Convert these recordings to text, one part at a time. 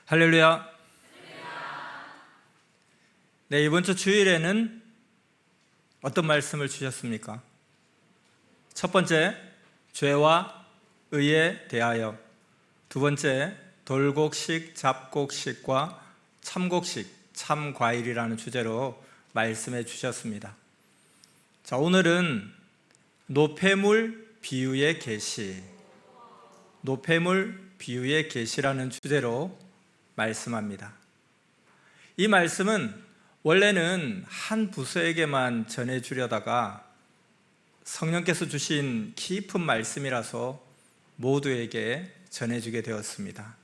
할렐루야. 네, 이번 주 주일에는 어떤 말씀을 주셨습니까? 첫 번째, 죄와 의에 대하여. 두 번째, 돌곡식, 잡곡식과 참곡식, 참과일이라는 주제로 말씀해 주셨습니다. 자, 오늘은 노폐물 비유의 계시, 노폐물 비유의 계시라는 주제로 말씀합니다. 이 말씀은 원래는 한 부서에게만 전해주려다가 성령께서 주신 깊은 말씀이라서 모두에게 전해주게 되었습니다.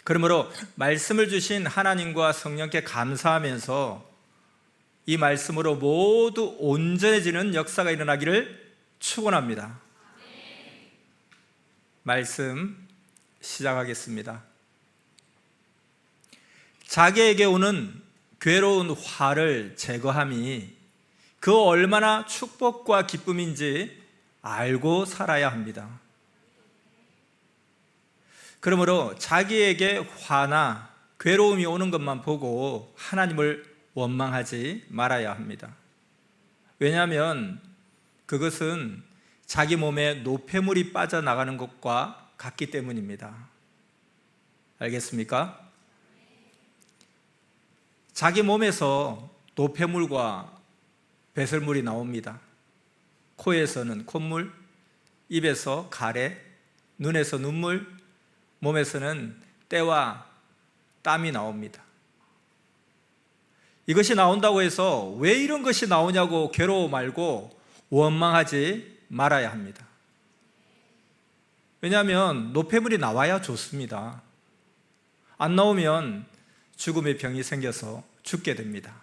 그러므로 말씀을 주신 하나님과 성령께 감사하면서 이 말씀으로 모두 온전해지는 역사가 일어나기를 축원합니다. 말씀 시작하겠습니다. 자기에게 오는 괴로운 화를 제거함이 그 얼마나 축복과 기쁨인지 알고 살아야 합니다. 그러므로 자기에게 화나 괴로움이 오는 것만 보고 하나님을 원망하지 말아야 합니다. 왜냐하면 그것은 자기 몸에 노폐물이 빠져나가는 것과 같기 때문입니다. 알겠습니까? 자기 몸에서 노폐물과 배설물이 나옵니다. 코에서는 콧물, 입에서 가래, 눈에서 눈물, 몸에서는 때와 땀이 나옵니다. 이것이 나온다고 해서 왜 이런 것이 나오냐고 괴로워 말고 원망하지 말아야 합니다. 왜냐하면 노폐물이 나와야 좋습니다. 안 나오면 죽음의 병이 생겨서 죽게 됩니다.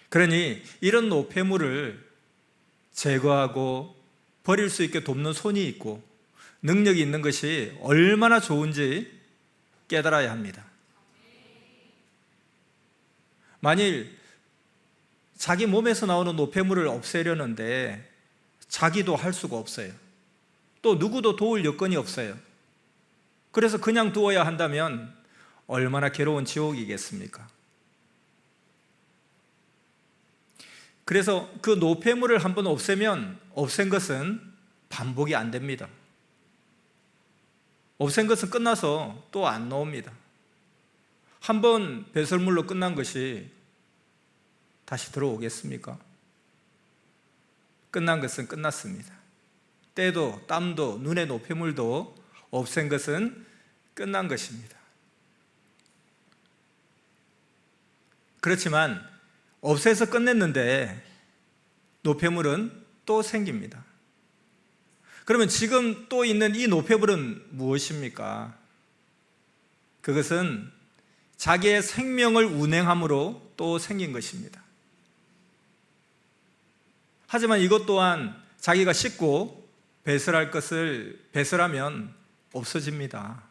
그러니 이런 노폐물을 제거하고 버릴 수 있게 돕는 손이 있고 능력이 있는 것이 얼마나 좋은지 깨달아야 합니다. 만일 자기 몸에서 나오는 노폐물을 없애려는데 자기도 할 수가 없어요. 또 누구도 도울 여건이 없어요. 그래서 그냥 두어야 한다면 얼마나 괴로운 지옥이겠습니까? 그래서 그 노폐물을 한번 없애면 없앤 것은 반복이 안 됩니다. 없앤 것은 끝나서 또 안 나옵니다. 한번 배설물로 끝난 것이 다시 들어오겠습니까? 끝난 것은 끝났습니다. 때도 땀도 눈의 노폐물도 없앤 것은 끝난 것입니다. 그렇지만 없애서 끝냈는데 노폐물은 또 생깁니다. 그러면 지금 또 있는 이 노폐물은 무엇입니까? 그것은 자기의 생명을 운행함으로 또 생긴 것입니다. 하지만 이것 또한 자기가 씻고 배설할 것을 배설하면 없어집니다.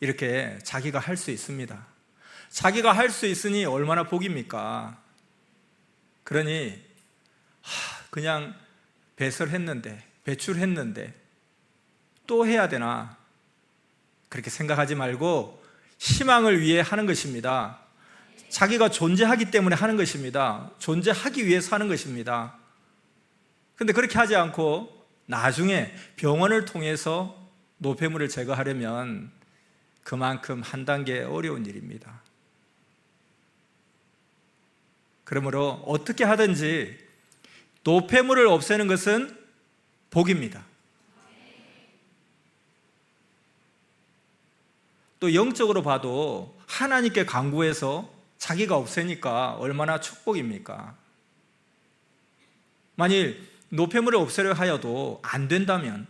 이렇게 자기가 할 수 있습니다. 자기가 할 수 있으니 얼마나 복입니까? 그러니 그냥 배설했는데, 배출했는데 또 해야 되나? 그렇게 생각하지 말고 희망을 위해 하는 것입니다. 자기가 존재하기 때문에 하는 것입니다. 존재하기 위해서 하는 것입니다. 그런데 그렇게 하지 않고 나중에 병원을 통해서 노폐물을 제거하려면 그만큼 한 단계 어려운 일입니다. 그러므로 어떻게 하든지 노폐물을 없애는 것은 복입니다. 또 영적으로 봐도 하나님께 간구해서 자기가 없애니까 얼마나 축복입니까? 만일 노폐물을 없애려 하여도 안 된다면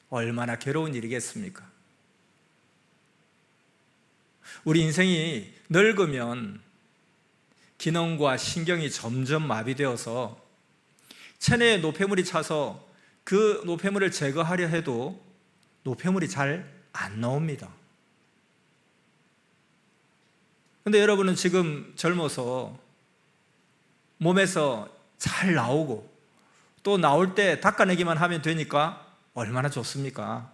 얼마나 괴로운 일이겠습니까? 우리 인생이 늙으면 기능과 신경이 점점 마비되어서 체내에 노폐물이 차서 그 노폐물을 제거하려 해도 노폐물이 잘 안 나옵니다. 그런데 여러분은 지금 젊어서 몸에서 잘 나오고 또 나올 때 닦아내기만 하면 되니까 얼마나 좋습니까?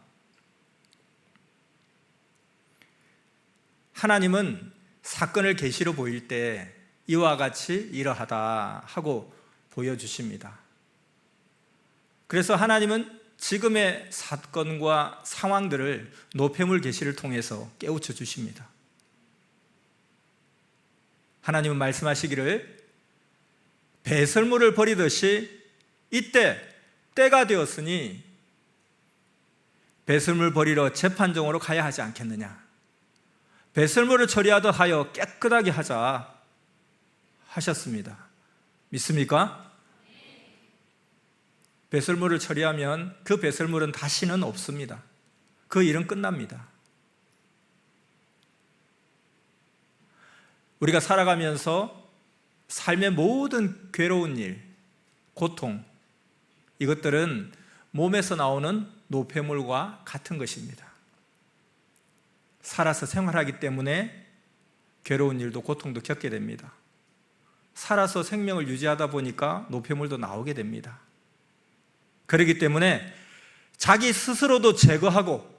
하나님은 사건을 계시로 보일 때 이와 같이 이러하다 하고 보여주십니다. 그래서 하나님은 지금의 사건과 상황들을 노폐물 계시를 통해서 깨우쳐 주십니다. 하나님은 말씀하시기를 배설물을 버리듯이 이때 때가 되었으니 배설물 버리러 재판정으로 가야 하지 않겠느냐. 배설물을 처리하듯 하여 깨끗하게 하자 하셨습니다. 믿습니까? 배설물을 처리하면 그 배설물은 다시는 없습니다. 그 일은 끝납니다. 우리가 살아가면서 삶의 모든 괴로운 일, 고통, 이것들은 몸에서 나오는 노폐물과 같은 것입니다. 살아서 생활하기 때문에 괴로운 일도 고통도 겪게 됩니다. 살아서 생명을 유지하다 보니까 노폐물도 나오게 됩니다. 그렇기 때문에 자기 스스로도 제거하고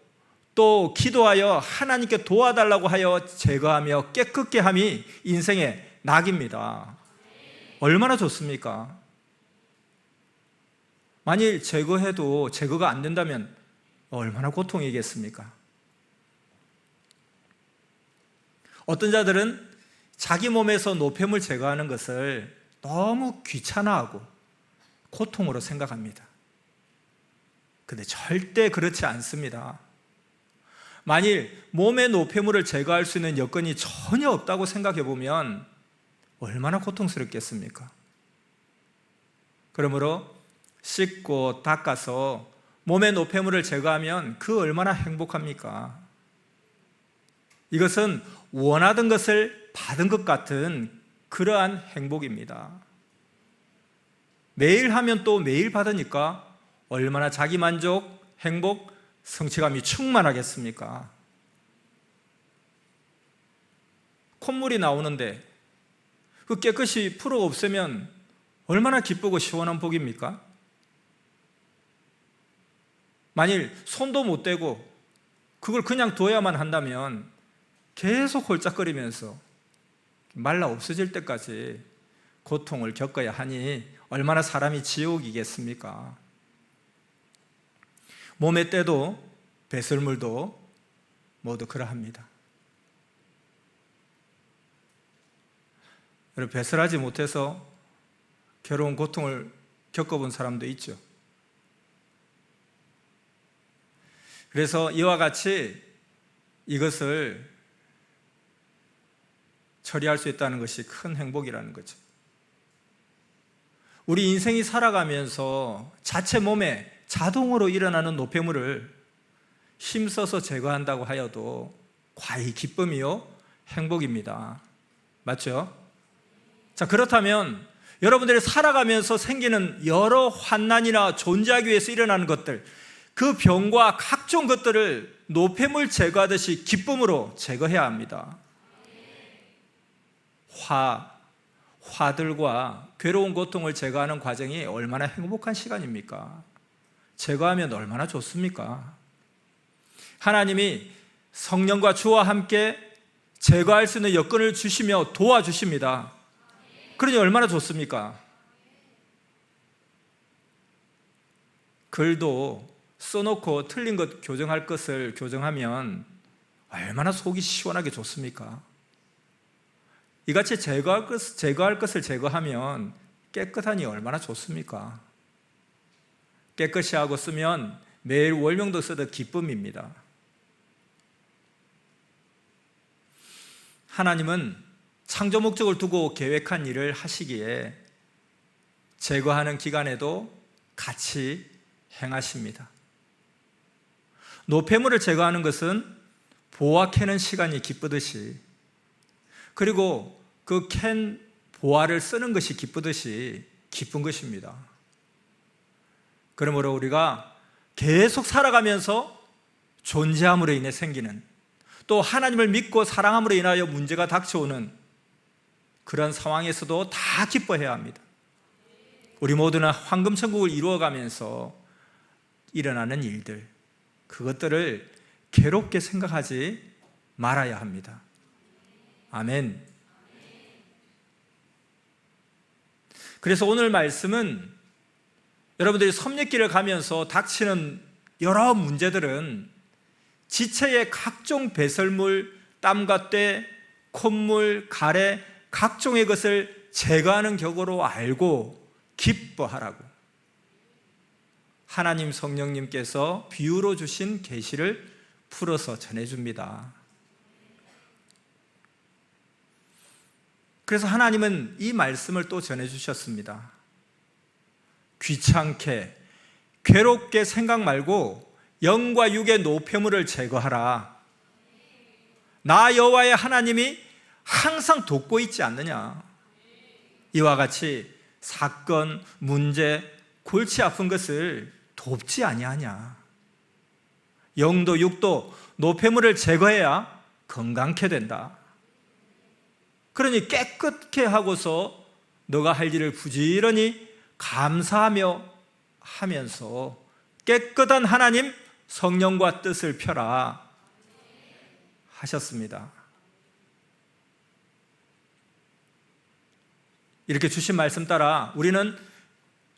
또 기도하여 하나님께 도와달라고 하여 제거하며 깨끗게 함이 인생의 낙입니다. 얼마나 좋습니까? 만일 제거해도 제거가 안 된다면 얼마나 고통이겠습니까? 어떤 자들은 자기 몸에서 노폐물 제거하는 것을 너무 귀찮아하고 고통으로 생각합니다. 근데 절대 그렇지 않습니다. 만일 몸의 노폐물을 제거할 수 있는 여건이 전혀 없다고 생각해 보면 얼마나 고통스럽겠습니까? 그러므로 씻고 닦아서 몸의 노폐물을 제거하면 그 얼마나 행복합니까? 이것은 원하던 것을 받은 것 같은 그러한 행복입니다. 매일 하면 또 매일 받으니까 얼마나 자기만족, 행복, 성취감이 충만하겠습니까? 콧물이 나오는데 그 깨끗이 풀어 없애면 얼마나 기쁘고 시원한 복입니까? 만일 손도 못 대고 그걸 그냥 둬야만 한다면 계속 홀짝거리면서 말라 없어질 때까지 고통을 겪어야 하니 얼마나 사람이 지옥이겠습니까? 몸의 때도 배설물도 모두 그러합니다. 여러분, 배설하지 못해서 괴로운 고통을 겪어본 사람도 있죠. 그래서 이와 같이 이것을 처리할 수 있다는 것이 큰 행복이라는 거죠. 우리 인생이 살아가면서 자체 몸에 자동으로 일어나는 노폐물을 힘써서 제거한다고 하여도 과히 기쁨이요 행복입니다. 맞죠? 자, 그렇다면 여러분들이 살아가면서 생기는 여러 환난이나 존재하기 위해서 일어나는 것들, 그 병과 각종 것들을 노폐물 제거하듯이 기쁨으로 제거해야 합니다. 화들과 괴로운 고통을 제거하는 과정이 얼마나 행복한 시간입니까? 제거하면 얼마나 좋습니까? 하나님이 성령과 주와 함께 제거할 수 있는 여건을 주시며 도와주십니다. 그러니 얼마나 좋습니까? 글도 써놓고 틀린 것 교정할 것을 교정하면 얼마나 속이 시원하게 좋습니까? 이같이 제거할 것을 제거하면 깨끗하니 얼마나 좋습니까? 깨끗이 하고 쓰면 매일 월명도 써도 기쁨입니다. 하나님은 창조 목적을 두고 계획한 일을 하시기에 제거하는 기간에도 같이 행하십니다. 노폐물을 제거하는 것은 보화 캐는 시간이 기쁘듯이, 그리고 그 캔 보화를 쓰는 것이 기쁘듯이 기쁜 것입니다. 그러므로 우리가 계속 살아가면서 존재함으로 인해 생기는, 또 하나님을 믿고 사랑함으로 인하여 문제가 닥쳐오는 그런 상황에서도 다 기뻐해야 합니다. 우리 모두는 황금천국을 이루어가면서 일어나는 일들, 그것들을 괴롭게 생각하지 말아야 합니다. 아멘. 그래서 오늘 말씀은 여러분들이 섭렵기를 가면서 닥치는 여러 문제들은 지체의 각종 배설물, 땀과 때, 콧물, 가래, 각종의 것을 제거하는 격으로 알고 기뻐하라고 하나님 성령님께서 비유로 주신 계시를 풀어서 전해줍니다. 그래서 하나님은 이 말씀을 또 전해주셨습니다. 귀찮게, 괴롭게 생각 말고 영과 육의 노폐물을 제거하라. 나 여호와의 하나님이 항상 돕고 있지 않느냐. 이와 같이 사건, 문제, 골치 아픈 것을 돕지 아니하냐. 영도 육도 노폐물을 제거해야 건강케 된다. 그러니 깨끗게 하고서 너가 할 일을 부지런히 감사하며 하면서 깨끗한 하나님 성령과 뜻을 펴라 하셨습니다. 이렇게 주신 말씀 따라 우리는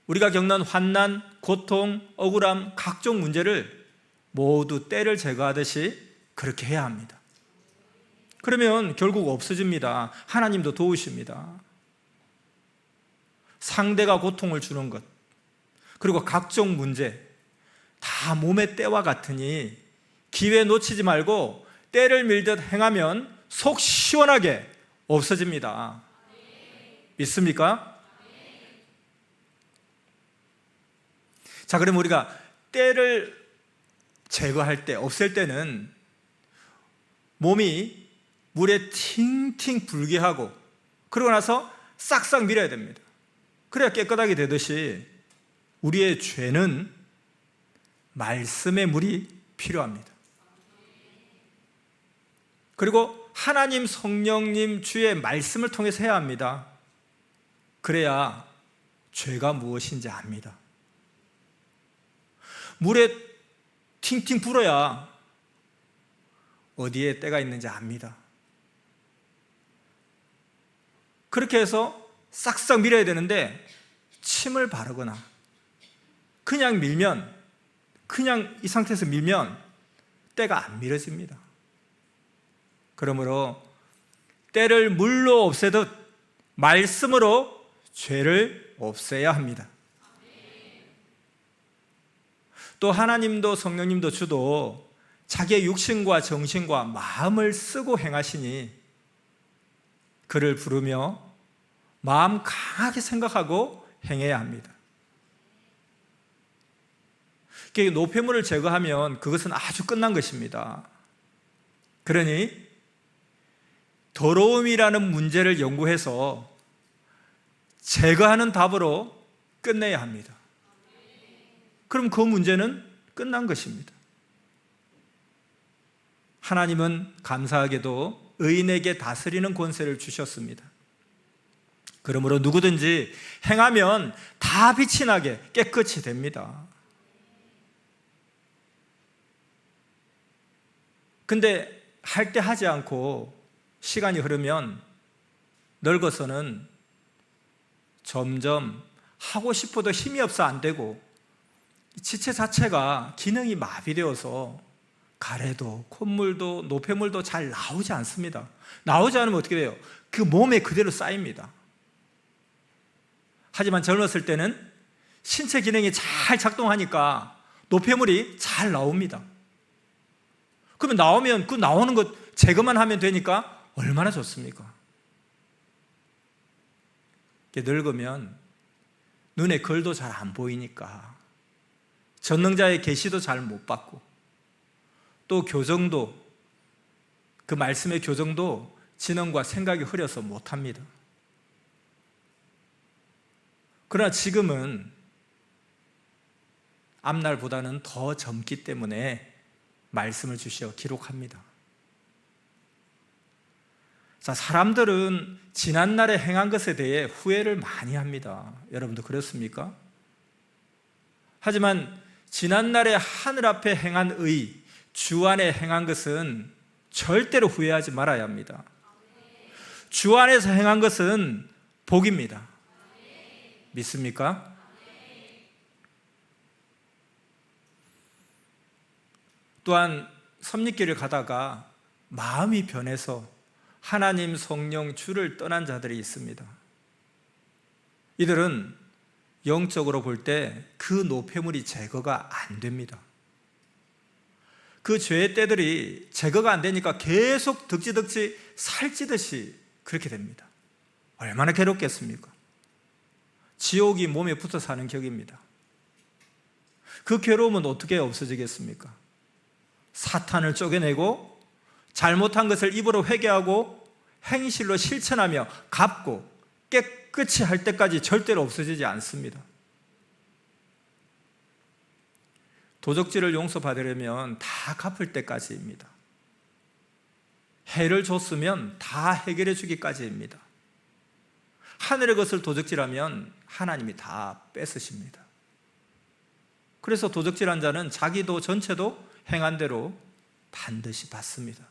우리가 겪는 환난, 고통, 억울함, 각종 문제를 모두 때를 제거하듯이 그렇게 해야 합니다. 그러면 결국 없어집니다. 하나님도 도우십니다. 상대가 고통을 주는 것, 그리고 각종 문제 다 몸의 때와 같으니 기회 놓치지 말고 때를 밀듯 행하면 속 시원하게 없어집니다. 믿습니까? 자, 그럼 우리가 때를 제거할 때, 없앨 때는 몸이 물에 팅팅 불게 하고 그러고 나서 싹싹 밀어야 됩니다. 그래야 깨끗하게 되듯이 우리의 죄는 말씀의 물이 필요합니다. 그리고 하나님 성령님 주의 말씀을 통해서 해야 합니다. 그래야 죄가 무엇인지 압니다. 물에 팅팅 불어야 어디에 때가 있는지 압니다. 그렇게 해서 싹싹 밀어야 되는데 침을 바르거나 그냥 밀면, 그냥 이 상태에서 밀면 때가 안 밀어집니다. 그러므로 때를 물로 없애듯 말씀으로 죄를 없애야 합니다. 또 하나님도 성령님도 주도 자기의 육신과 정신과 마음을 쓰고 행하시니 그를 부르며 마음 강하게 생각하고 행해야 합니다. 노폐물을 제거하면 그것은 아주 끝난 것입니다. 그러니 더러움이라는 문제를 연구해서 제거하는 답으로 끝내야 합니다. 그럼 그 문제는 끝난 것입니다. 하나님은 감사하게도 의인에게 다스리는 권세를 주셨습니다. 그러므로 누구든지 행하면 다 빛이 나게 깨끗이 됩니다. 근데 할 때 하지 않고 시간이 흐르면 늙어서는 점점 하고 싶어도 힘이 없어 안 되고 지체 자체가 기능이 마비되어서 가래도 콧물도 노폐물도 잘 나오지 않습니다. 나오지 않으면 어떻게 돼요? 그 몸에 그대로 쌓입니다. 하지만 젊었을 때는 신체 기능이 잘 작동하니까 노폐물이 잘 나옵니다. 그러면 나오면 그 나오는 것 제거만 하면 되니까 얼마나 좋습니까? 늙으면 눈에 글도 잘 안 보이니까 전능자의 계시도 잘 못 받고 또 교정도, 그 말씀의 교정도 지능과 생각이 흐려서 못합니다. 그러나 지금은 앞날보다는 더 젊기 때문에 말씀을 주시어 기록합니다. 자, 사람들은 지난날에 행한 것에 대해 후회를 많이 합니다. 여러분도 그렇습니까? 하지만 지난날에 하늘 앞에 행한 의, 주 안에 행한 것은 절대로 후회하지 말아야 합니다. 주 안에서 행한 것은 복입니다. 믿습니까? 또한 섭리길을 가다가 마음이 변해서 하나님, 성령, 주를 떠난 자들이 있습니다. 이들은 영적으로 볼 때 그 노폐물이 제거가 안 됩니다. 그 죄의 때들이 제거가 안 되니까 계속 덕지덕지 살찌듯이 그렇게 됩니다. 얼마나 괴롭겠습니까? 지옥이 몸에 붙어 사는 격입니다. 그 괴로움은 어떻게 없어지겠습니까? 사탄을 쪼개내고 잘못한 것을 입으로 회개하고 행실로 실천하며 갚고 깨끗이 할 때까지 절대로 없어지지 않습니다. 도적질을 용서받으려면 다 갚을 때까지입니다. 해를 줬으면 다 해결해 주기까지입니다. 하늘의 것을 도적질하면 하나님이 다 뺏으십니다. 그래서 도적질한 자는 자기도 전체도 행한 대로 반드시 받습니다.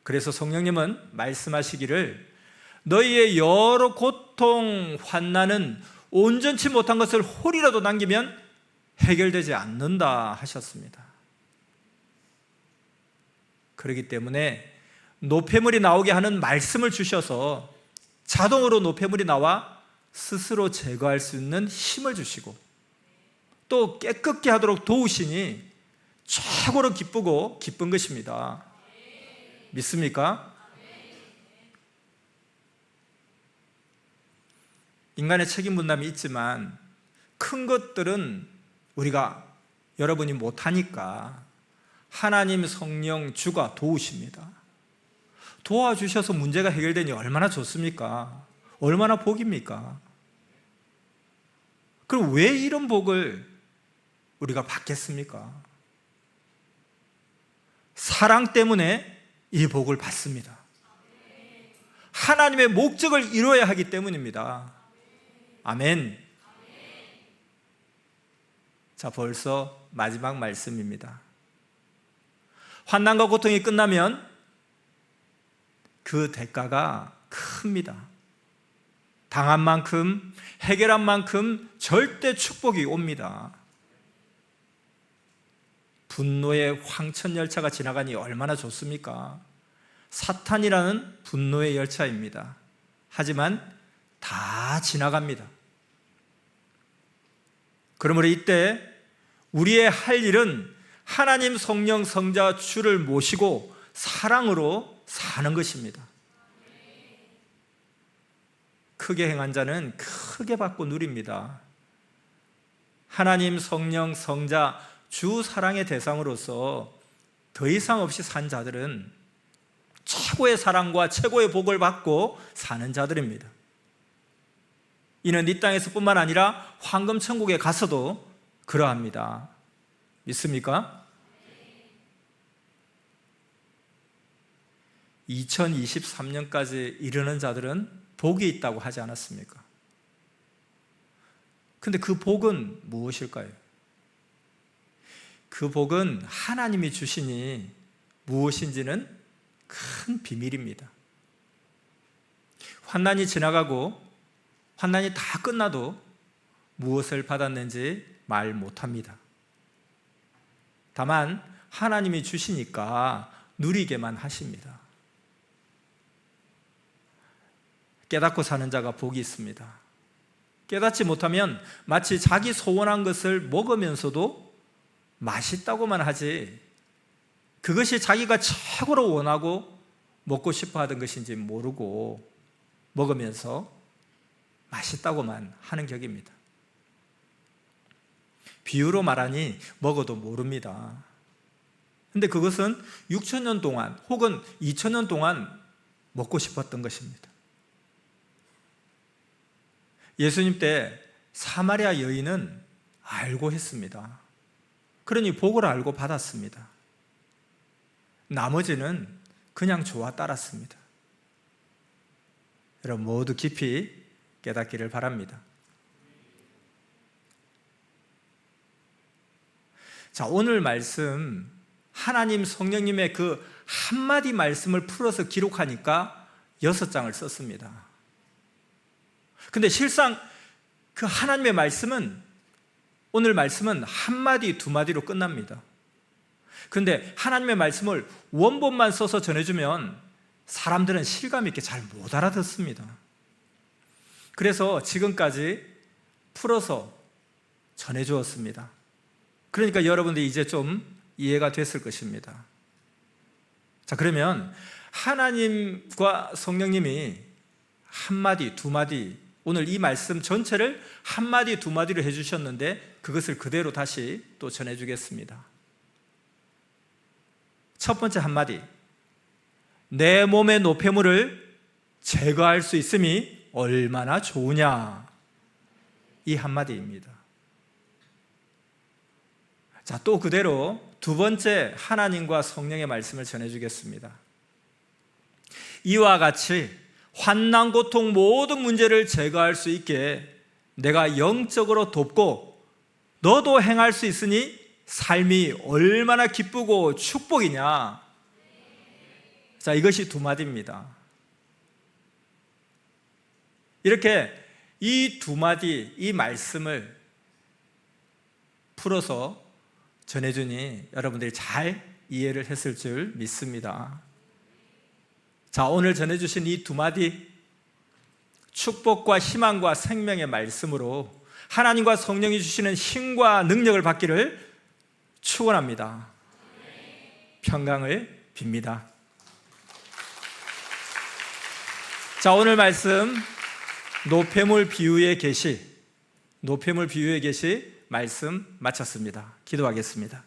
그래서 성령님은 말씀하시기를 너희의 여러 고통, 환난은 온전치 못한 것을 홀이라도 남기면 해결되지 않는다 하셨습니다. 그렇기 때문에 노폐물이 나오게 하는 말씀을 주셔서 자동으로 노폐물이 나와 스스로 제거할 수 있는 힘을 주시고 또 깨끗게 하도록 도우시니 최고로 기쁘고 기쁜 것입니다. 믿습니까? 인간의 책임 분담이 있지만 큰 것들은 우리가 여러분이 못하니까 하나님, 성령, 주가 도우십니다. 도와주셔서 문제가 해결되니 얼마나 좋습니까? 얼마나 복입니까? 그럼 왜 이런 복을 우리가 받겠습니까? 사랑 때문에 이 복을 받습니다. 하나님의 목적을 이루어야 하기 때문입니다. 아멘. 자, 벌써 마지막 말씀입니다. 환난과 고통이 끝나면 그 대가가 큽니다. 당한 만큼, 해결한 만큼 절대 축복이 옵니다. 분노의 황천열차가 지나가니 얼마나 좋습니까? 사탄이라는 분노의 열차입니다. 하지만 다 지나갑니다. 그러므로 이때 우리의 할 일은 하나님, 성령, 성자, 주를 모시고 사랑으로 사는 것입니다. 크게 행한 자는 크게 받고 누립니다. 하나님, 성령, 성자, 주 사랑의 대상으로서 더 이상 없이 산 자들은 최고의 사랑과 최고의 복을 받고 사는 자들입니다. 이는 이 땅에서 뿐만 아니라 황금천국에 가서도 그러합니다. 믿습니까? 2023년까지 이르는 자들은 복이 있다고 하지 않았습니까? 근데 그 복은 무엇일까요? 그 복은 하나님이 주시니 무엇인지는 큰 비밀입니다. 환난이 지나가고 환난이 다 끝나도 무엇을 받았는지 말 못합니다. 다만 하나님이 주시니까 누리게만 하십니다. 깨닫고 사는 자가 복이 있습니다. 깨닫지 못하면 마치 자기 소원한 것을 먹으면서도 맛있다고만 하지 그것이 자기가 최고로 원하고 먹고 싶어 하던 것인지 모르고 먹으면서 맛있다고만 하는 격입니다. 비유로 말하니 먹어도 모릅니다. 근데 그것은 6,000년 동안 혹은 2,000년 동안 먹고 싶었던 것입니다. 예수님 때 사마리아 여인은 알고 했습니다. 그러니 복을 알고 받았습니다. 나머지는 그냥 좋아 따랐습니다. 여러분 모두 깊이 깨닫기를 바랍니다. 자, 오늘 말씀 하나님 성령님의 그 한마디 말씀을 풀어서 기록하니까 6장을 썼습니다. 근데 실상 그 하나님의 말씀은, 오늘 말씀은 한마디 두마디로 끝납니다. 그런데 하나님의 말씀을 원본만 써서 전해주면 사람들은 실감 있게 잘 못 알아듣습니다. 그래서 지금까지 풀어서 전해주었습니다. 그러니까 여러분들이 이제 좀 이해가 됐을 것입니다. 자, 그러면 하나님과 성령님이 한마디, 두마디, 오늘 이 말씀 전체를 한마디, 두마디로 해주셨는데 그것을 그대로 다시 또 전해주겠습니다. 첫 번째 한마디, 내 몸의 노폐물을 제거할 수 있음이 얼마나 좋으냐, 이 한마디입니다. 자, 또 그대로 두 번째 하나님과 성령의 말씀을 전해주겠습니다. 이와 같이 환난, 고통, 모든 문제를 제거할 수 있게 내가 영적으로 돕고 너도 행할 수 있으니 삶이 얼마나 기쁘고 축복이냐. 자, 이것이 두마디입니다. 이렇게 이 두마디, 이 말씀을 풀어서 전해주니 여러분들이 잘 이해를 했을 줄 믿습니다. 자, 오늘 전해주신 이 두마디, 축복과 희망과 생명의 말씀으로 하나님과 성령이 주시는 힘과 능력을 받기를 축원합니다. 평강을 빕니다. 자, 오늘 말씀 노폐물 비유의 계시, 노폐물 비유의 계시 말씀 마쳤습니다. 기도하겠습니다.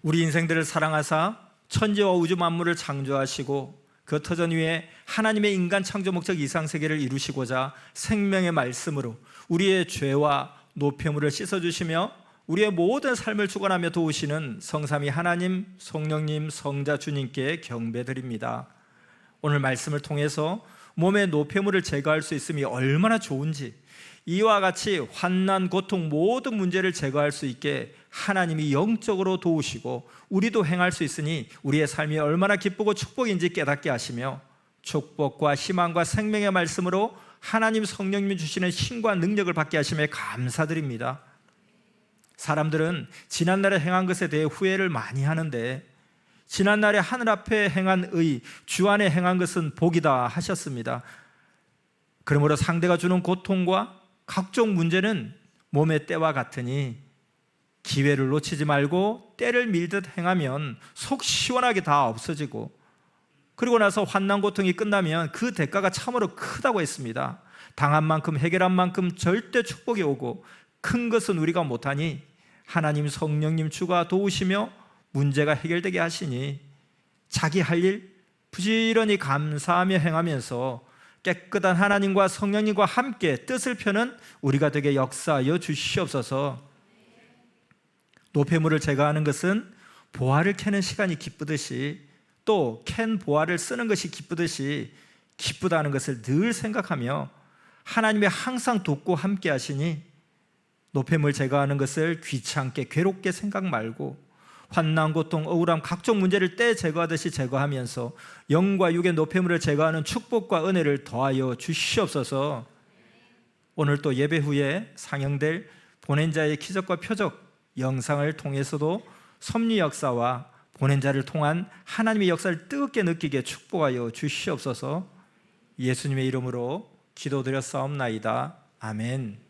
우리 인생들을 사랑하사 천지와 우주 만물을 창조하시고 그 터전 위에 하나님의 인간 창조 목적 이상세계를 이루시고자 생명의 말씀으로 우리의 죄와 노폐물을 씻어주시며 우리의 모든 삶을 주관하며 도우시는 성삼위 하나님, 성령님, 성자 주님께 경배드립니다. 오늘 말씀을 통해서 몸의 노폐물을 제거할 수 있음이 얼마나 좋은지, 이와 같이 환난, 고통, 모든 문제를 제거할 수 있게 하나님이 영적으로 도우시고 우리도 행할 수 있으니 우리의 삶이 얼마나 기쁘고 축복인지 깨닫게 하시며 축복과 희망과 생명의 말씀으로 하나님 성령님이 주시는 힘과 능력을 받게 하심에 감사드립니다. 사람들은 지난날에 행한 것에 대해 후회를 많이 하는데 지난날에 하늘 앞에 행한 의, 주 안에 행한 것은 복이다 하셨습니다. 그러므로 상대가 주는 고통과 각종 문제는 몸의 때와 같으니 기회를 놓치지 말고 때를 밀듯 행하면 속 시원하게 다 없어지고, 그리고 나서 환난 고통이 끝나면 그 대가가 참으로 크다고 했습니다. 당한 만큼 해결한 만큼 절대 축복이 오고 큰 것은 우리가 못하니 하나님 성령님 주가 도우시며 문제가 해결되게 하시니 자기 할 일 부지런히 감사하며 행하면서 깨끗한 하나님과 성령님과 함께 뜻을 펴는 우리가 되게 역사하여 주시옵소서. 노폐물을 제거하는 것은 보화를 캐는 시간이 기쁘듯이 또 캔 보화를 쓰는 것이 기쁘듯이 기쁘다는 것을 늘 생각하며 하나님의 항상 돕고 함께 하시니 노폐물 제거하는 것을 귀찮게 괴롭게 생각 말고 환난, 고통, 억울함, 각종 문제를 때 제거하듯이 제거하면서 영과 육의 노폐물을 제거하는 축복과 은혜를 더하여 주시옵소서. 오늘 또 예배 후에 상영될 보낸 자의 기적과 표적 영상을 통해서도 섭리 역사와 보낸 자를 통한 하나님의 역사를 뜨겁게 느끼게 축복하여 주시옵소서. 예수님의 이름으로 기도드렸사옵나이다. 아멘.